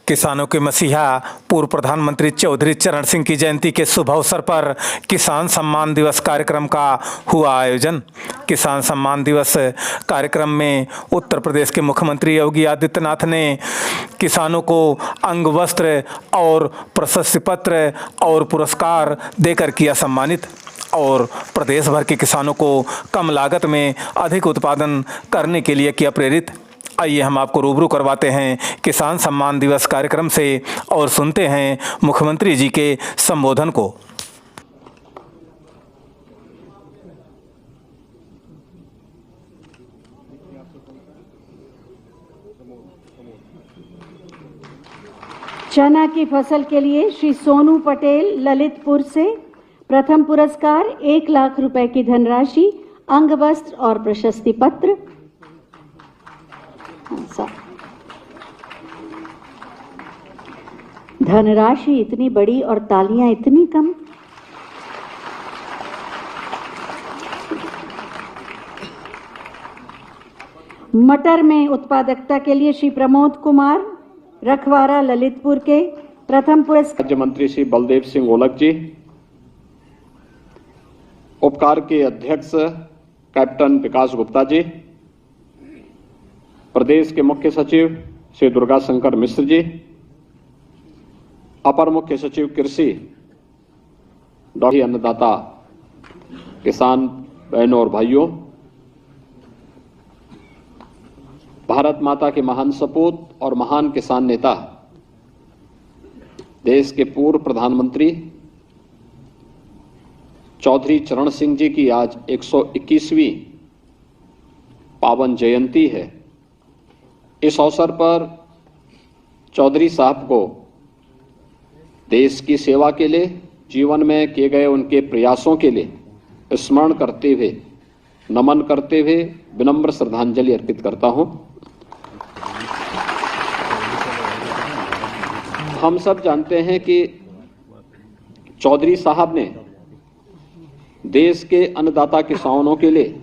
किसानों के मसीहा पूर्व प्रधानमंत्री चौधरी चरण सिंह की जयंती के शुभ अवसर पर किसान सम्मान दिवस कार्यक्रम का हुआ आयोजन। किसान सम्मान दिवस कार्यक्रम में उत्तर प्रदेश के मुख्यमंत्री योगी आदित्यनाथ ने किसानों को अंग वस्त्र और प्रशस्ति पत्र और पुरस्कार देकर किया सम्मानित और प्रदेश भर के किसानों को कम लागत में अधिक उत्पादन करने के लिए किया प्रेरित। आइए हम आपको रूबरू करवाते हैं किसान सम्मान दिवस कार्यक्रम से और सुनते हैं मुख्यमंत्री जी के संबोधन को। चना की फसल के लिए श्री सोनू पटेल ललितपुर से प्रथम पुरस्कार 1 लाख रुपए की धनराशि, अंग वस्त्र और प्रशस्ति पत्र। धनराशि इतनी बड़ी और तालियां इतनी कम। मटर में उत्पादकता के लिए श्री प्रमोद कुमार रखवारा ललितपुर के प्रथम पुरस्कार। राज्य मंत्री श्री बलदेव सिंह ओलख जी, उपकार के अध्यक्ष कैप्टन विकास गुप्ता जी, प्रदेश के मुख्य सचिव श्री दुर्गा शंकर मिश्र जी, अपर मुख्य सचिव कृषि डॉक्टर अन्नदाता किसान बहनों और भाइयों, भारत माता के महान सपूत और महान किसान नेता देश के पूर्व प्रधानमंत्री चौधरी चरण सिंह जी की आज 121वीं पावन जयंती है। इस अवसर पर चौधरी साहब को देश की सेवा के लिए, जीवन में किए गए उनके प्रयासों के लिए स्मरण करते हुए, नमन करते हुए विनम्र श्रद्धांजलि अर्पित करता हूं। हम सब जानते हैं कि चौधरी साहब ने देश के अन्नदाता किसानों के लिए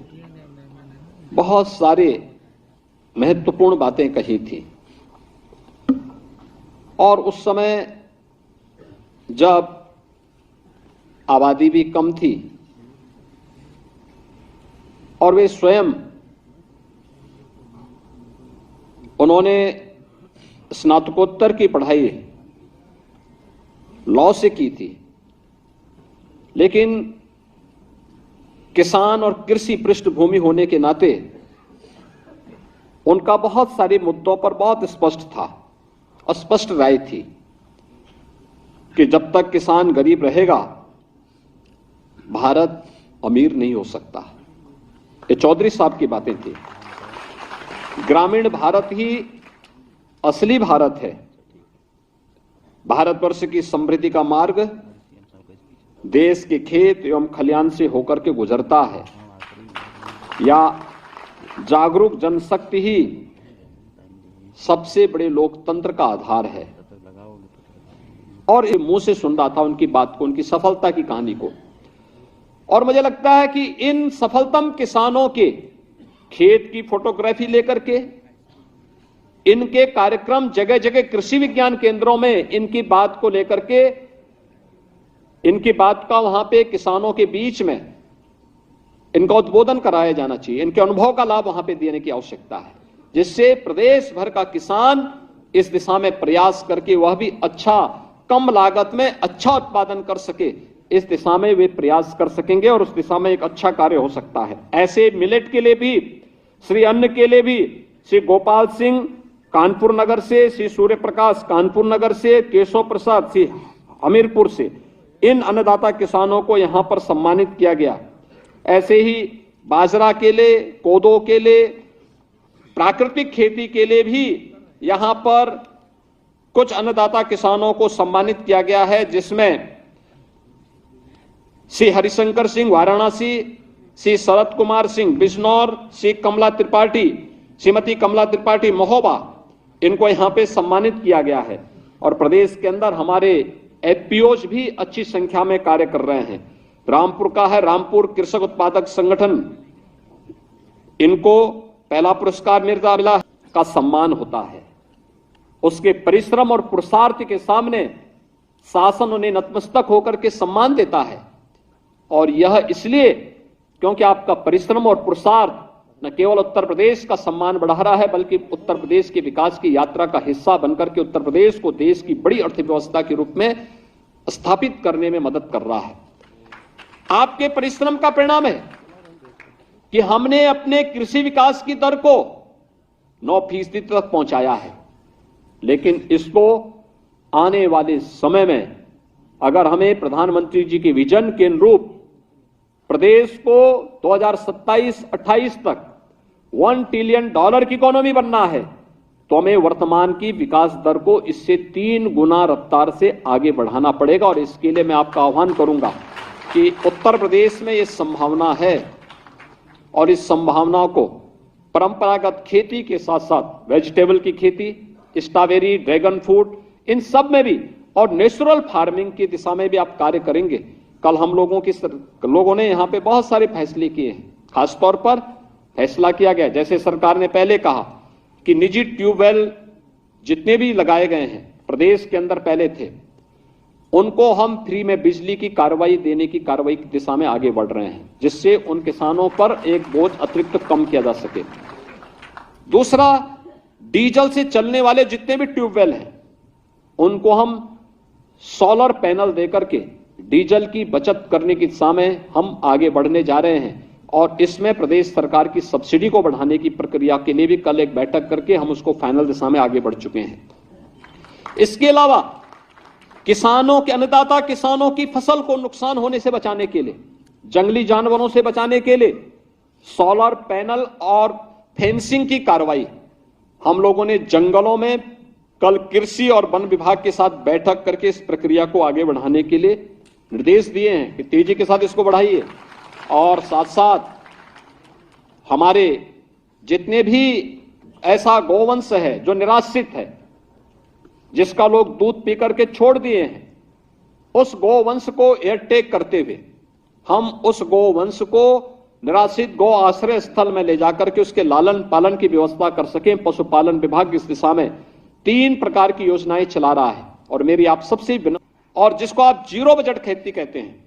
बहुत सारे महत्वपूर्ण बातें कही थी और उस समय जब आबादी भी कम थी और वे स्वयं उन्होंने स्नातकोत्तर की पढ़ाई लॉ से की थी, लेकिन किसान और कृषि पृष्ठभूमि होने के नाते उनका बहुत सारे मुद्दों पर बहुत स्पष्ट राय थी कि जब तक किसान गरीब रहेगा भारत अमीर नहीं हो सकता। ये चौधरी साहब की बातें थी। ग्रामीण भारत ही असली भारत है। भारतवर्ष की समृद्धि का मार्ग देश के खेत एवं खलियान से होकर के गुजरता है, या जागरूक जनशक्ति ही सबसे बड़े लोकतंत्र का आधार है। और मुंह से सुन रहा था उनकी बात को, उनकी सफलता की कहानी को, और मुझे लगता है कि इन सफलतम किसानों के खेत की फोटोग्राफी लेकर के, इनके कार्यक्रम जगह जगह कृषि विज्ञान केंद्रों में इनकी बात को लेकर के, इनकी बात का वहां पे किसानों के बीच में इनका उद्बोधन कराया जाना चाहिए। इनके अनुभव का लाभ वहां पे देने की आवश्यकता है, जिससे प्रदेश भर का किसान इस दिशा में प्रयास करके वह भी अच्छा, कम लागत में अच्छा उत्पादन कर सके, इस दिशा में वे प्रयास कर सकेंगे और उस दिशा में एक अच्छा कार्य हो सकता है। ऐसे मिलेट के लिए भी, श्री अन्न के लिए भी श्री गोपाल सिंह कानपुर नगर से, श्री सूर्य प्रकाश कानपुर नगर से, केशव प्रसाद श्री हमीरपुर से, इन अन्नदाता किसानों को यहां पर सम्मानित किया गया। ऐसे ही बाजरा के लिए, कोदो के लिए, प्राकृतिक खेती के लिए भी यहां पर कुछ अन्नदाता किसानों को सम्मानित किया गया है, जिसमें श्री हरिशंकर सिंह वाराणसी, श्री शरद कुमार सिंह बिजनौर, श्री कमला त्रिपाठी, श्रीमती कमला त्रिपाठी महोबा, इनको यहां पे सम्मानित किया गया है। और प्रदेश के अंदर हमारे एफपीओज भी अच्छी संख्या में कार्य कर रहे हैं। रामपुर का है रामपुर कृषक उत्पादक संगठन, इनको पहला पुरस्कार मिला का सम्मान होता है। उसके परिश्रम और पुरुषार्थ के सामने शासन उन्हें नतमस्तक होकर के सम्मान देता है। और यह इसलिए क्योंकि आपका परिश्रम और पुरुषार्थ न केवल उत्तर प्रदेश का सम्मान बढ़ा रहा है, बल्कि उत्तर प्रदेश के विकास की यात्रा का हिस्सा बनकर के उत्तर प्रदेश को देश की बड़ी अर्थव्यवस्था के रूप में स्थापित करने में मदद कर रहा है। आपके परिश्रम का परिणाम है कि हमने अपने कृषि विकास की दर को 9% तक पहुंचाया है, लेकिन इसको आने वाले समय में अगर हमें प्रधानमंत्री जी के विजन के अनुरूप प्रदेश को 2027-28 तक $1 ट्रिलियन की इकोनॉमी बनना है, तो हमें वर्तमान की विकास दर को इससे 3 गुना रफ्तार से आगे बढ़ाना पड़ेगा। और इसके लिए मैं आपका आह्वान करूंगा कि उत्तर प्रदेश में ये संभावना है और इस संभावना को परंपरागत खेती के साथ साथ वेजिटेबल की खेती, स्ट्रॉबेरी, ड्रैगन फ्रूट, इन सब में भी और नेचुरल फार्मिंग की दिशा में भी आप कार्य करेंगे। कल हम लोगों ने यहाँ पे बहुत सारे फैसले किए हैं। खासतौर पर फैसला किया गया, जैसे सरकार ने पहले कहा कि निजी ट्यूबवेल जितने भी लगाए गए हैं प्रदेश के अंदर पहले थे, उनको हम फ्री में बिजली की कार्रवाई देने की कार्रवाई की दिशा में आगे बढ़ रहे हैं, जिससे उन किसानों पर एक बोझ अतिरिक्त कम किया जा सके। दूसरा, डीजल से चलने वाले जितने भी ट्यूबवेल हैं उनको हम सोलर पैनल देकर के डीजल की बचत करने की दिशा में हम आगे बढ़ने जा रहे हैं। और इसमें प्रदेश सरकार की सब्सिडी को बढ़ाने की प्रक्रिया के लिए भी कल एक बैठक करके हम उसको फाइनल दिशा में आगे बढ़ चुके हैं। इसके अलावा किसानों के अन्नदाता किसानों की फसल को नुकसान होने से बचाने के लिए, जंगली जानवरों से बचाने के लिए सोलर पैनल और फेंसिंग की कार्रवाई हम लोगों ने जंगलों में कल कृषि और वन विभाग के साथ बैठक करके इस प्रक्रिया को आगे बढ़ाने के लिए निर्देश दिए हैं कि तेजी के साथ इसको बढ़ाइए। और साथ साथ हमारे जितने भी ऐसा गौवंश है जो निराश्रित है, जिसका लोग दूध पी करके छोड़ दिए हैं, उस गौवंश को एयरटेक करते हुए हम उस गौवंश को निराश्रित गौ आश्रय स्थल में ले जाकर के उसके लालन पालन की व्यवस्था कर सकें। पशुपालन विभाग इस दिशा में 3 प्रकार की योजनाएं चला रहा है। और मेरी आप सबसे और जिसको आप जीरो बजट खेती कहते हैं,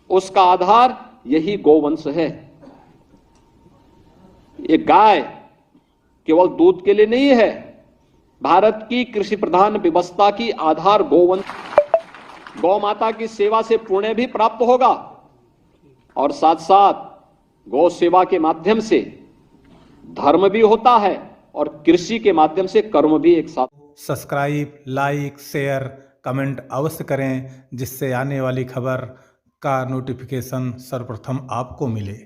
उसका आधार यही गौवंश है। ये गाय केवल दूध के लिए नहीं है, भारत की कृषि प्रधान व्यवस्था की आधार गौवंश। गौ माता की सेवा से पुण्य भी प्राप्त होगा और साथ साथ गौ सेवा के माध्यम से धर्म भी होता है और कृषि के माध्यम से कर्म भी एक साथ। सब्सक्राइब, लाइक, शेयर, कमेंट अवश्य करें, जिससे आने वाली खबर का नोटिफिकेशन सर्वप्रथम आपको मिले।